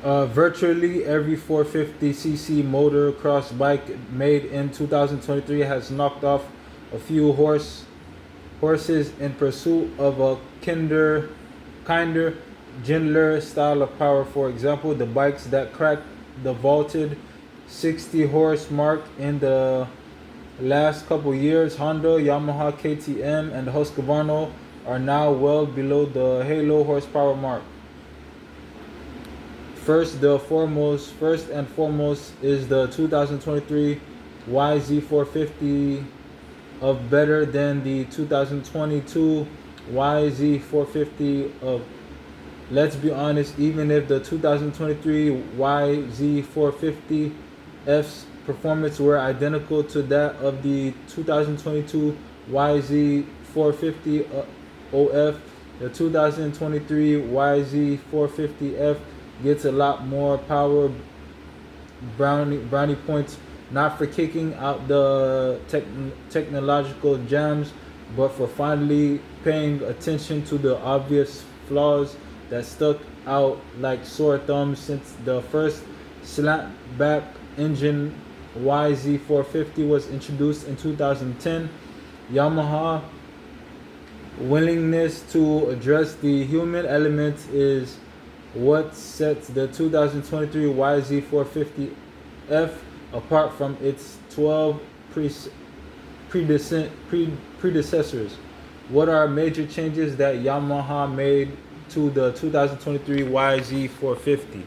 Virtually every 450cc motocross bike made in 2023 has knocked off a few horses in pursuit of a kinder, gentler style of power. For example, the bikes that cracked the vaulted 60 horse mark in the last couple years, Honda, Yamaha, KTM, and the Husqvarna, are now well below the halo horsepower mark. First and foremost is the 2023 YZ450 of better than the 2022 YZ450 of. Let's be honest, even if the 2023 YZ450F's performance were identical to that of the 2022 YZ450 OF, the 2023 YZ450F gets a lot more power brownie points, not for kicking out the technological jams, but for finally paying attention to the obvious flaws that stuck out like sore thumbs since the first slant back engine YZ450 was introduced in 2010. Yamaha willingness to address the human element is what sets the 2023 YZ450F apart from its 12 predecessors. What are major changes that Yamaha made to the 2023 YZ450?